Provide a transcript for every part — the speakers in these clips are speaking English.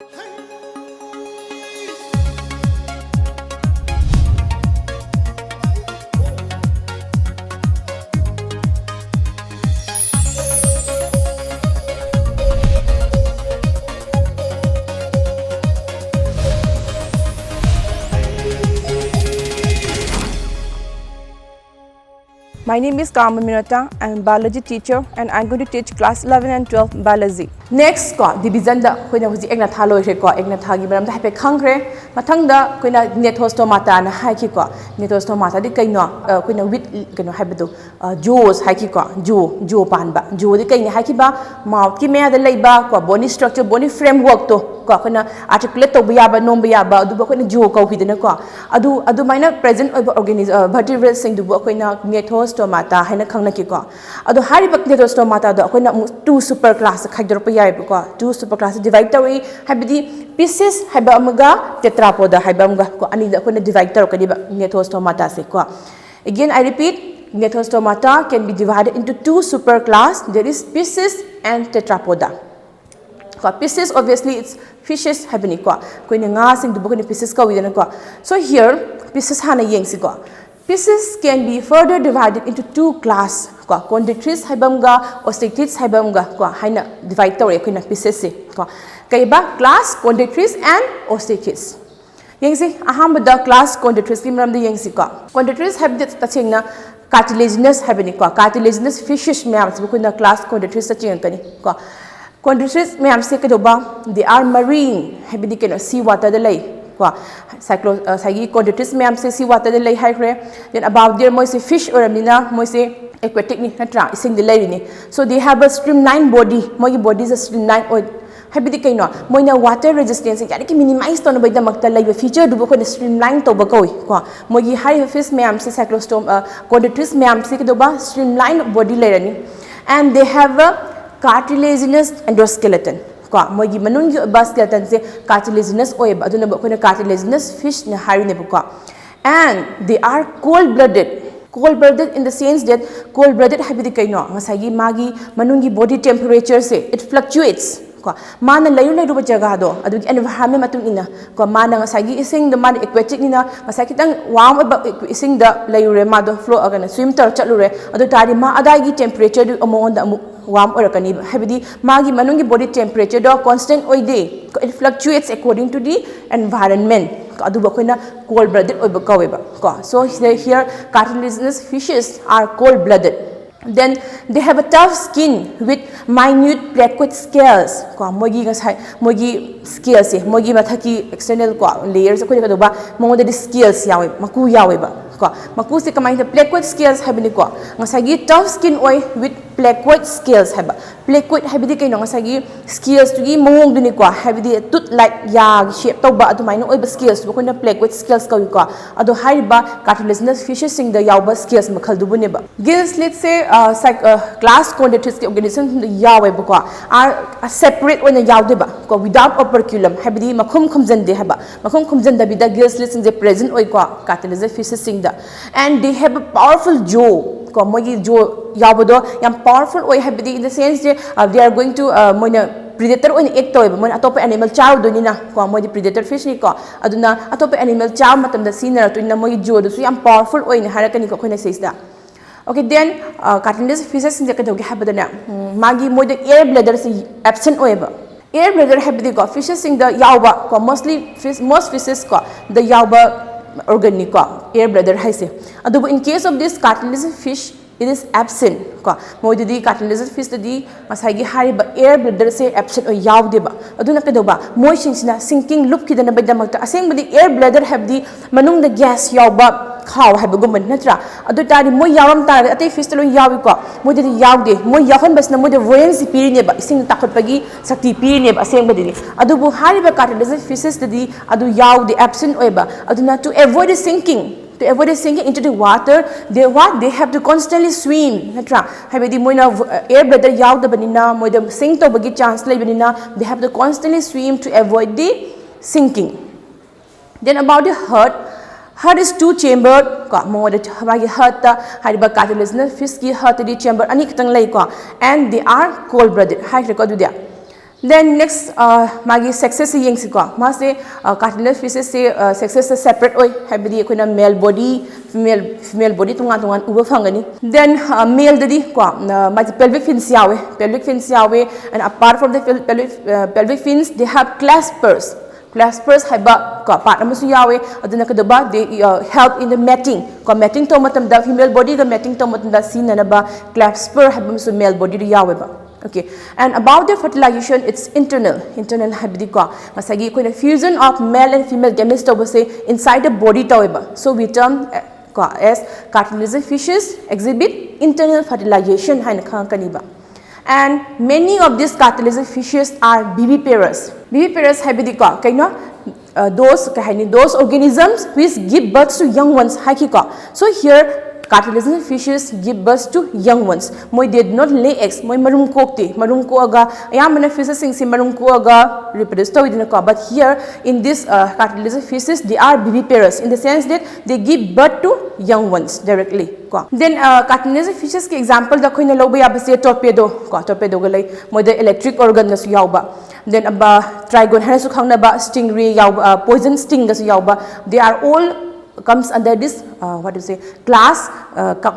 My name is Kama Minota. I am a biology teacher and I am going to teach class 11 and 12 biology. Next division da koina huji ekna tha loi ko ekna tha gi baram da hape khangre mathang da koina Nephrostomatha na hai ki ko Nephrostomatha di kaino koina with kaino habadu jaws hai ki ko jaw pan ba jaw di kaini hai ki ba mouth ki me da lei ba ko bony structure bony framework to ko koina articulate to ba ba nom ba ba du ba koina jaw ko hidena ko adu maina present organism vertebrates sing du ba koina Nephrostomatha haina khangna ki ko adu hari ba Nephrostomatha da koina two super class khaidor pa two superclasses divide away habidi pieces haba amaga tetrapoda haba amaga ko ani da ko na divide tar ko diba Nephrostomatha se ko again I repeat Nephrostomatha can be divided into two superclass there is pieces and tetrapoda ko pieces obviously it's fishes habini ko ni nga sing du ko ni pieces ko widana ko so here pieces hana yeng si ko pieces can be further divided into two class ko chondrites haibamga osteichthyes haibamga ko haina divide tawre koina pieces se ko kaiba class chondrites and osteichthyes yengsi ahamda class chondrites ki maram de yengsi ko chondrites have that tachingna cartilaginous habini ko cartilaginous fishes myam se koina class chondrites taching kani ko chondrites myam se kedoba they are marine habini kena sea water de lay chondrites myam se sea water de lay haikre then about there moise fish or amina moise aquatic ni natra ising de lay ni so they have a streamlined body moi body is a streamlined or habidi kaino moina water resistance yani ki minimize to no bai damakta lay feature du ko streamline to ba koi ko moi high fish myam se chondrites myam se ke do ba streamlined body lay rani and they have a cartilaginous endoskeleton ko mogi manung gi ba skeleton se cartilaginous oi ba aduna ba ko cartilaginous fish na hari ne ko and they are cold blooded in the sense that cold blooded habidi kaino masagi magi manungi body temperature se it fluctuates ko mana layu ba jaga do adu environment matung ina ko mana ngasagi ising the man aquatic ina masaki tang warm ba ising the layu re ma do flow agana swim tar chalure adu tari ma adai temperature du among the warm or kani habidi magi manungi body temperature do constant oi de it fluctuates according to the environment adu ba koina cold blooded oi ba kawe ba ko so here cartilaginous fishes are cold blooded then they have a tough skin with minute plaquette scales ko mogi scales se mogi mathaki external ko layers ko ka do ba mongo de scales yawe maku yawe ba ko maku se kamai the plaquette scales habini ko ngasagi tough skin oi with plaquette scales haba plaquette habidi kai no ngasagi scales tu gi mong duni ko habidi tut like ya shape to ba adu mai no oi ba scales ko na plaquette scales ko adu haiba cartilaginous fishes sing the yaw ba scales makhal du bune ba gills let's say class chondrites organism yawe ba ko are separate when yaw de ba ko without operculum habidi makhum khumjan de haba makhum khumjan da bi da gills let's say present oi ko cartilaginous fishes sing the and they have a powerful jaw ko mogi jaw yawado yam powerful oi habidi in the sense they are going to moina predator on act toy moina atop animal chow do ni na ko moi predator fish ni ko aduna atop animal chow matam da sinara to na moi jaw do yam powerful oi ni harakani ko khona says da okay then cartilaginous fishes in the kadogi habadana magi moi the air bladder is absent oi ba air bladder habidi ko fishes in the yawba ko most fishes ko the yawba organic air bladder haise adu in case of this cartilaginous fish it is absent ko moi di cartilaginous fish di masagi hariba air bladder se absent o yawde ba aduna kedoba moi singsina sinking loop kidana badamakta aseng badi air bladder have di manung the gas yawba khaw haiba guman natra adu tari moi yawam tar ate fish lo yawi ko moi di yawde moi yahon basna moi de buoyancy piri ne ba sing takot pagi sakti piri ne ba aseng badi adu bu hariba cartilaginous fishes di adu yawde absent o ba aduna to avoid sinking into the water they have to constantly swim natra habedi moina air bladder yawda banina moida sink to bagi chance lai banina they have to constantly swim to avoid the sinking then about the heart is two chambered ko moida habagi heart ta hariba cartilaginous fish ki heart di chamber ani kitang lai ko and they are cold blooded hai ko du dia Then next, magi sexes se yeng si ko. Mas se cartilaginous fishes se sexes se separate oi. Habidi ko na male body, female body tungan uba fangani. Then male dadi ko magi pelvic fins yawe, and apart from the pelvic fins, they have claspers. Claspers haiba ko part amasu yawe. Aduna kadaba they help in the mating. Ko mating to matam da female body the mating to matam da sin na ba clasper haiba masu male body yawe ba. Okay, and about the fertilization, it's internal habidi ko masagi ko na fusion of male and female gametes to say inside the body taweba. So we term ko as cartilaginous fishes exhibit internal fertilization haina kaniba. And many of these cartilaginous fishes are viviparous. Viviparous habidi ko kaino those organisms which give birth to young ones hakiko. So here cartilaginous fishes give birth to young ones. Moi did not lay eggs. Moi marum kokti. Marum ko aga. Ayamana fishes sing si marum ko aga reproduce to within a car. But here in this cartilaginous fishes, they are viviparous in the sense that they give birth to young ones directly. Then cartilaginous fishes ke example da koi na loba ya basi torpedo. Torpedo galay moi the electric organ na su yauba. Then trigon hana su khang na ba stingray yauba poison sting da su yauba. They are all comes under this class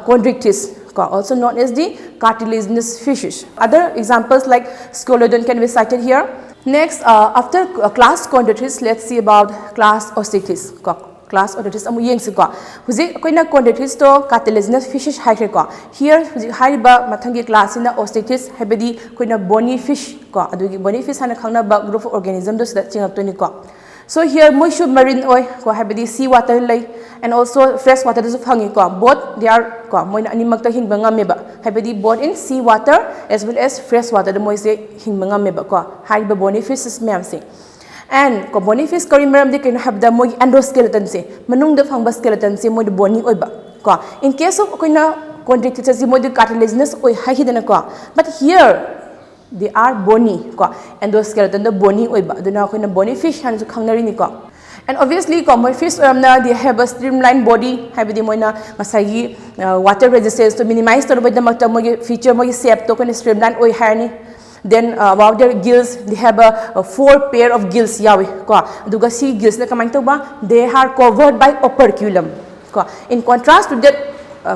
Chondrichthyes, also known as the cartilaginous fishes. Other examples like Scoliodon can be cited here. Next, after class Chondrichthyes, let's see about class Osteichthyes. Class Osteichthyes amu yeng si ko. Huzi koina Chondrichthyes to cartilaginous fishes haikre ko. Here huzi hariba mathangi class ina Osteichthyes habedi koina bony fish ko. Adugi bony fish hana khangna ba group of organism do sida chingap to ni ko. So here moi submarine oi ko habedi sea water lay and also fresh water does hangi ko. Both they are ko moi ani magta hingba ngame ba habedi both in sea water as well as fresh water the moi se hingba ngame ba ko haiba bony fishes ma'am se. And ko bony fish ko rimeram de kin habda moi endoskeleton se manung de phangba skeleton se moi de bony oi ba ko. In case of koina Chondrichthyes se moi de cartilaginous oi haidana ko. But here they are bony ko endoskeleton the bony oiba aduna koina bony fish han su khangnari ni ko. And obviously common fish they have a streamlined body habidi moina masagi water resistance to minimize to the makta mogi feature mogi shape to koina streamlined oi harni. Then about their gills, they have a 4 pair of gills yawi ko aduga si gills na kamay to ba they are covered by operculum ko. In contrast to that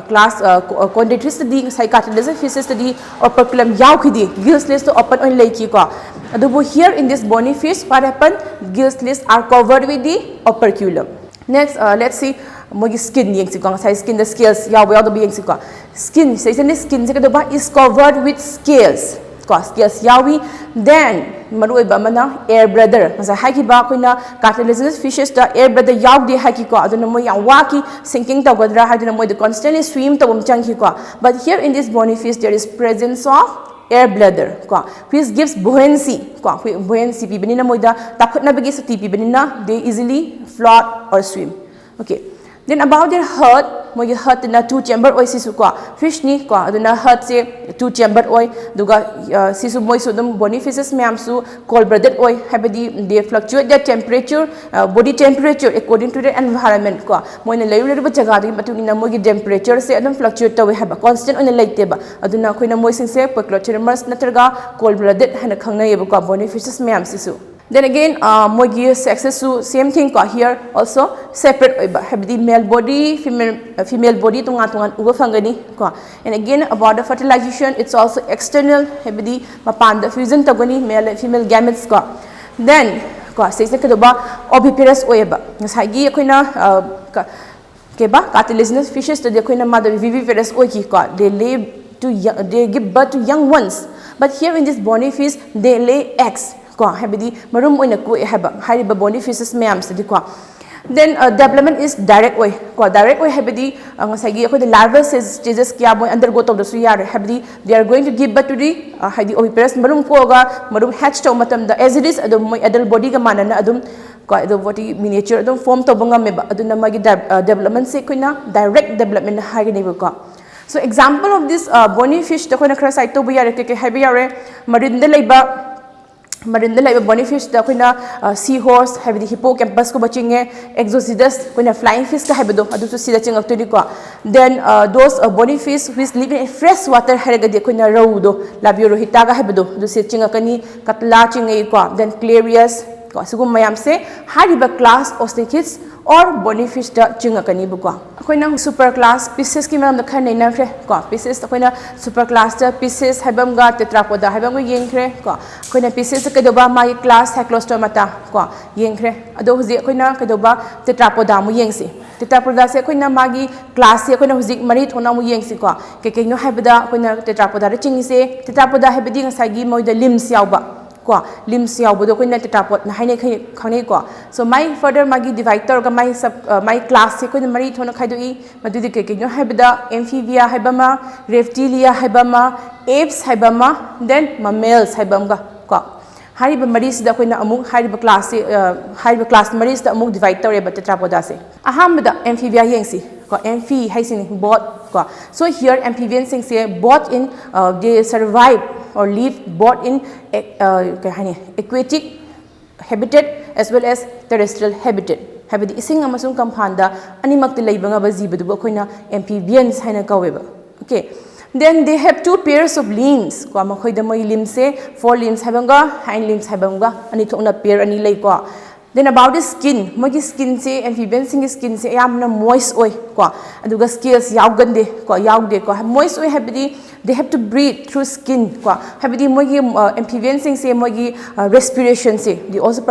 class Chondrichthyes study cartilaginous fishes study operculum yaw khidi gills list to open on leki ko. Adubo here in this bony fish what happened gills list are covered with the operculum. Next let's see mogi skin yeng si ko sai skin the scales yaw yaw do yeng si ko skin sai skin se ba is covered with scales ko scales yawi. Then marui ba mana air bladder masa haki ba koina cartilaginous fishes the air bladder yaw de haki ko aduna mo yang waki sinking to godra haduna mo the constantly swim to changhi ko. But here in this bony fish there is presence of air bladder ko which gives buoyancy ko buoyancy pi benina mo da takot na bigi sa tipi benina they easily float or swim. Okay, then about their heart mo gi heart na 2 chamber oi sisu ko fish ni ko aduna heart se 2 chamber oi duga sisu moi so dum bony fishes myam su cold blooded oi habedi they fluctuate their temperature body temperature according to the environment ko moi na layu ba jaga di matu ina mo gi temperature se adum fluctuate tawi haba constant on laite ba aduna koina moi sing se poikilotremors natraga cold blooded hana khangna yeba ko bony fishes myam sisu. Then again mogi sexes su same thing ko here also separate oiba habdi male body female body tungan uba fangani ko. And again about the fertilization it's also external habdi mapan the fusion tagoni male and female gametes ko. Then ko say se kadoba oviparous oiba ngasagi koina keba cartilaginous fishes to the koina mother viviparous oiki ko they give birth to young ones. But here in this bony fish they lay eggs ko habidi marum oina ko haba hariba bony fishes mayam sidi ko. Then development is direct way ko direct way habidi ngasagi ko the larval stages kya boy undergo to the su yar habidi they are going to give birth to the hadi oviparous marum ko ga marum hatch to matam the as it is adum adult body ga manana adum ko the body miniature adum form to banga me aduna magi development se koina direct development hagini ko. So example of this bony fish the koina khara site to bu yar ke habi yare marine de leiba Marin the bony fish the kuna seahorse have the hippocampus ko baching exocidus kuna flying fish ka habdo adu so sida ching aktu ko then those bony fish which live in fresh water haragadi kuna raudo labio hitaga habdo adu se ching akani katla ching ko then clarius ko sugum mayam se hariba class osteichthyes or bony fish da ching akani bu ko akoina super class species ki mam da khan nei na fre ko species akoina super class da species habam ga tetrapoda habam ko yeng fre ko akoina species ka doba mai class Cyclostomata ko yeng fre ado huji akoina ka doba tetrapoda mu yeng si tetrapoda se akoina magi class se akoina huji mari thona mu yeng si ko ke ke no habada akoina tetrapoda ra ching se tetrapoda habadi ngasai gi moi da limbs yauba ko limbs yaubo do koina tetrapod na haine khane ko so my further magi divide tor ga my sub my class se koina mari thona khai do I madudi ke no habida amphibia habama reptilia habama apes habama then mammals habamga ko hariba mari sida koina amuk hariba class mari sida amuk divide tor ba tetrapoda se ahamda amphibia yengsi ko amphi haisin both ko so here amphibians sing say both in they survive or live both in aquatic habitat as well as terrestrial habitat habidi ising amasung kamphanda animak ti leibanga ba jibedu ba khoina amphibians haina kaweba okay then they have two pairs of limbs ko amakhoi da moi limbs se four limbs habanga hind limbs habanga ani thokna pair ani lei ko then about the skin mogi skin se amphibians sing skin se yamna moist oi ko aduga scales yaugande ko yaude ko moist oi habidi they have to breathe through skin ko habidi mogi amphibians sing se mogi respiration se they also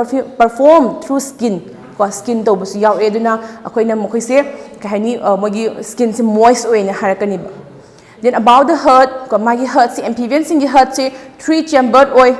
perform through skin ko skin to busu yau eduna akoina mokoi se kahani mogi skin se moist oi na harakani then about the heart ko magi heart se amphibians sing heart se three chambered oi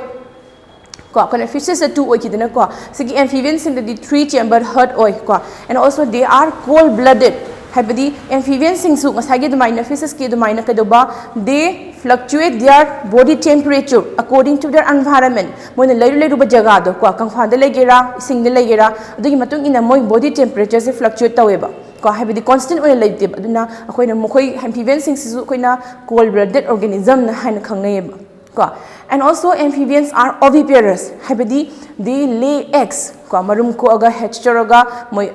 ko kana fishes are two oi kidana ko sigi amphibians sing the three chambered heart oi ko and also they are cold blooded habidi amphibians sing su masagi the minor fishes ke the minor kadoba they fluctuate their body temperature according to their environment moina leiru leiru ba jaga do ko kangfa da legera sing da legera adugi matung ina moi body temperature se fluctuate taweba ko habidi constant oil leite aduna akoina mokoi amphibians sing su koina cold blooded organism na haina khangnayeba ko and also amphibians are oviparous habidi they lay eggs ko marum ko aga hatch aga moi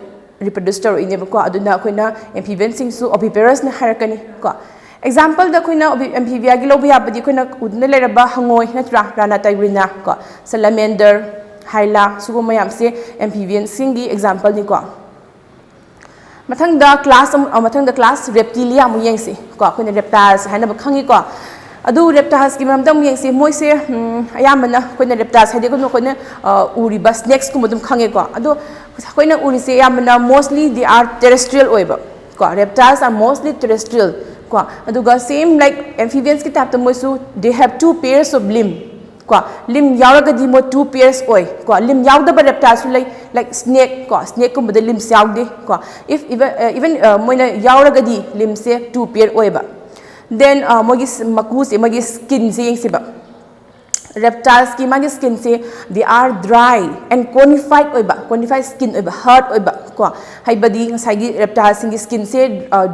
reproduce tor ineba ko aduna koina amphibians sing su oviparous na harakani ko example da koina amphibia gi lobi abadi koina udna leraba hangoi natra rana tigrina ko salamander hyla sugo mayam se amphibians sing gi example ni ko mathang da class reptilia mu yengsi ko koina reptiles haina ba khangi ko adu reptiles ki mamdam yengsi moi se ayamana koina reptiles hadi ko koina uriba snakes ku mudum khange ko adu koina uri se ayamana mostly they are terrestrial oiba ko reptiles are mostly terrestrial ko aduga same like amphibians ki type moi su they have two pairs of limb ko limb yauraga di mo two pairs oi ko limb yauda ba reptiles like snake ko snake ko bada limb yaugde ko if even moina yauraga di limb se two pair oiba then mogi maku se mogi skin se yengsi ba reptiles ki magi skin se they are dry and conified oiba conified skin oiba hard oiba ko haibadi sagi reptiles sing skin se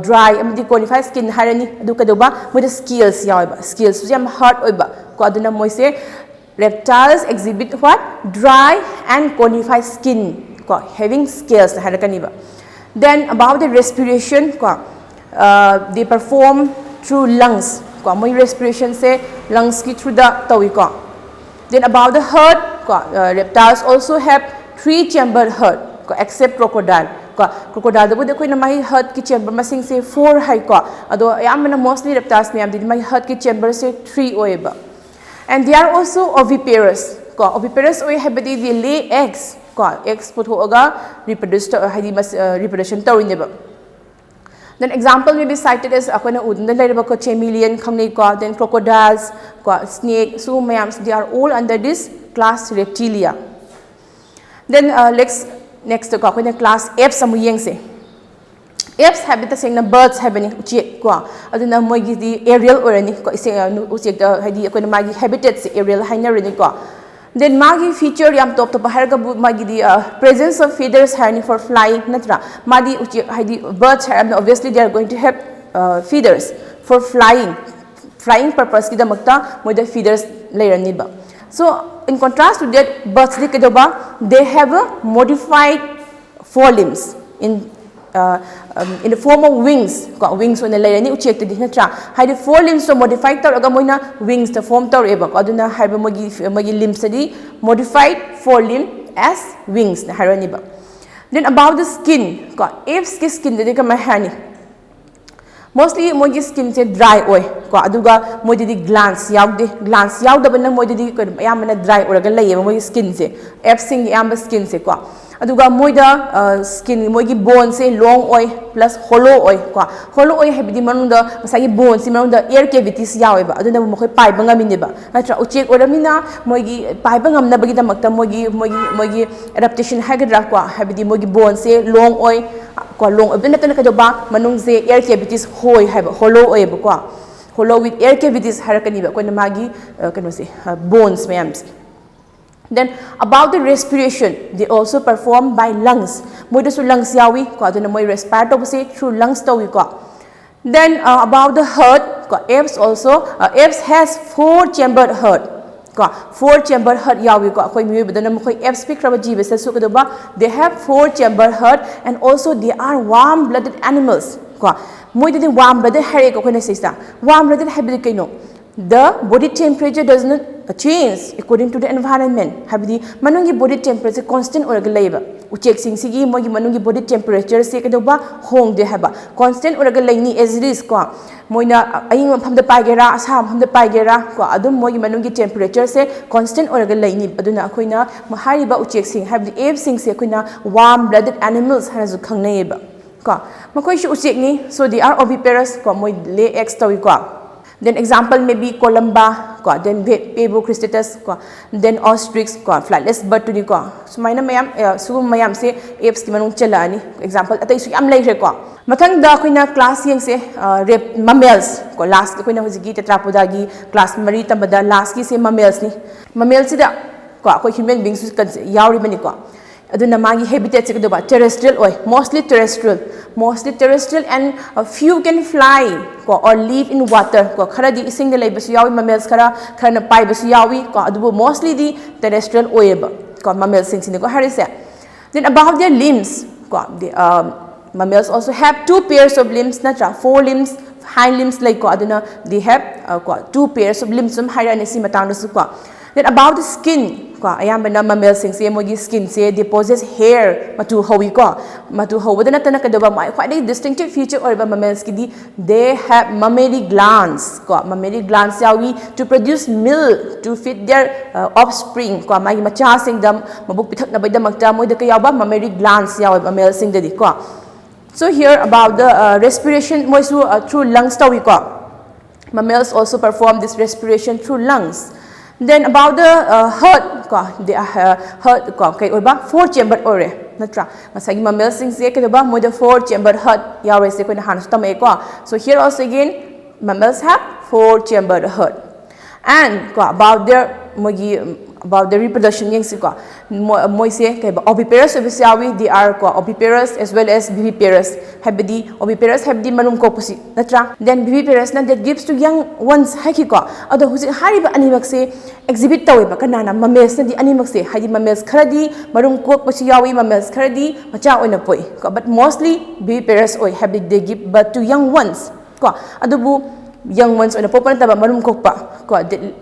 dry amdi conified skin harani adu kadoba moda scales yaoiba scales su yam hard oiba ko aduna moi se reptiles exhibit what dry and conified skin ko having scales harakani ba then about the respiration ko they perform through lungs ko moi respiration se lungs ki through the tawi ko then about the heart ko reptiles also have three chambered heart ko except crocodile ko crocodile da bude koina mai heart ki chamber masing se 4 hai ko ado yamna mostly reptiles me am di mai heart ki chamber se 3 oiba and they are also oviparous ko oviparous oi habadi they lay eggs ko eggs puthoga reproduce hadi reproduction tawineba then example may be cited as akona udna lerba ko chameleon khamnei ko then crocodiles ko snake so mayams they are all under this class reptilia then next ko akona class apes amu yengse apes habita sing na birds habani uche ko aduna mogi di aerial orani ko ise uche da hadi akona magi habitat se aerial hainarani ko then magi feature yam top harga magi di presence of feathers harni for flying natra madi uche hadi birds obviously they are going to have feathers for flying purpose ki damakta moida feathers lairani ba So in contrast to that, birds they have a modified forelimbs in the form of wings. Wings on the layer ni uchek tadi natra. Hai the forelimbs so modified tar aga moina wings the form tar eba. Aduna hai ba magi limbs tadi modified forelimb as wings na harani ba. Then about the skin, apes ki skin tadi ka mahani. Mostly mogi skin se dry oi. Aduga mogi di glands yaud ba na mogi di yamana dry oi aga layer mogi skin se. Apes sing yamba skin se aduga moida skin moigi bone se long oi plus hollow oi hollow oi habidi manunda masagi bone si manunda air cavities yawe ba aduna mo khoi pai banga mini ba natra uchek oramina moigi pai banga amna bagi damakta moigi adaptation hagadra habidi moigi bone se long oi long abina tan ka ba manung se air cavities hoi haba hollow oi ba hollow with air cavities harakani ba ko na magi kano se bones mayams. Then about the respiration, they also perform by lungs. Moida su lungs yawi, aduna moi respire to say through lungs tawi Then about the heart, apes also apes has 4-chambered heart. 4-chambered heart yawi koi mi badana mo koi apes speak raba jibe sa su they have 4-chambered heart and also they are warm-blooded animals. Moida the warm-blooded hare ko na sista. Warm-blooded habit kaino. The body temperature does not change according to the environment. Habidi manungi body temperature constant or galaiba. Uchek sing sigi mogi manungi body temperature se kadoba hong de haba. Constant or galaini as it is kwa. Moina aying from the pagera asam from the pagera kwa adum mogi manungi temperature se constant or galaini aduna akoina mahariba uchek sing habidi ape sing se akoina warm blooded animals hanazu khangnaiba. Kwa makoi shi uchek ni so they are oviparous kwa moi lay eggs tawi kwa. Then example may be columba, then Pebocrystatus, then ostrix, flightless bird to the so my mayam mayam say apes ki manung chala ani example atay su am lai re mathang da koina class yang se mammals last koina hojigi tetrapoda gi class mari tambada last ki se mammals ni mammals da ko human beings yauri bani aduna magi habitat se terrestrial oi mostly terrestrial and a few can fly or live in water khara di ising de laibasu yawi mammals khara na pai basu yawi adubu mostly the terrestrial oeba mammals sing sin harise. Then about their limbs the mammals also have 2 pairs of limbs natra 4 limbs hind limbs like aduna they have 2 pairs of limbs sum haira nesi matang su Then about the skin ayambana mammals sing se mogi skin se they possess hair matu hawi matu hawada na tanaka doba mai quite a distinctive feature or mammals ki they have mammary glands yawi to produce milk to feed their offspring mai macha sing dam mabuk pithak na baida makta moi da kayaba mammary glands yawi mammals sing di So here about the respiration moi su through lungs tawi mammals also perform this respiration through lungs. Then about the heart, the heart, 4-chambered ore, natra. Masagi mammals sing se kaya mo the 4-chambered heart yawe se koi na hanus tamay So here also again, mammals have 4-chambered heart. And about the reproduction yang si moi se kaya oviparous obviously they are oviparous as well as viviparous. Habidi oviparous habidi manum ko pusi natra. Then viviparous na that gives to young ones haki ado husi hariba animak se exhibit tawe ba kanana mammals na di animak se hadi mammals kharadi marum ko pusi yawi mammals kharadi macha oina poi but mostly viviparous oi habidi they give birth to young ones adubu young ones oina popan taba marum ko pa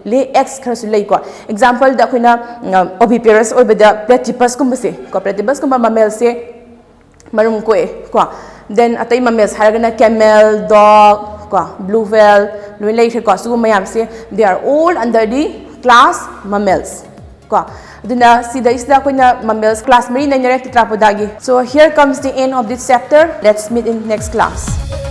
lay eggs kharasu lay example da koina oviparous oi beda platypus kumba se platypus kumba mammals se marum ko then atay mammals haragana camel dog blue whale lay su mayam se they are all under the class mammals aduna sida isda koina mammals class mari na tetrapodagi. So here comes the end of this chapter. Let's meet in next class.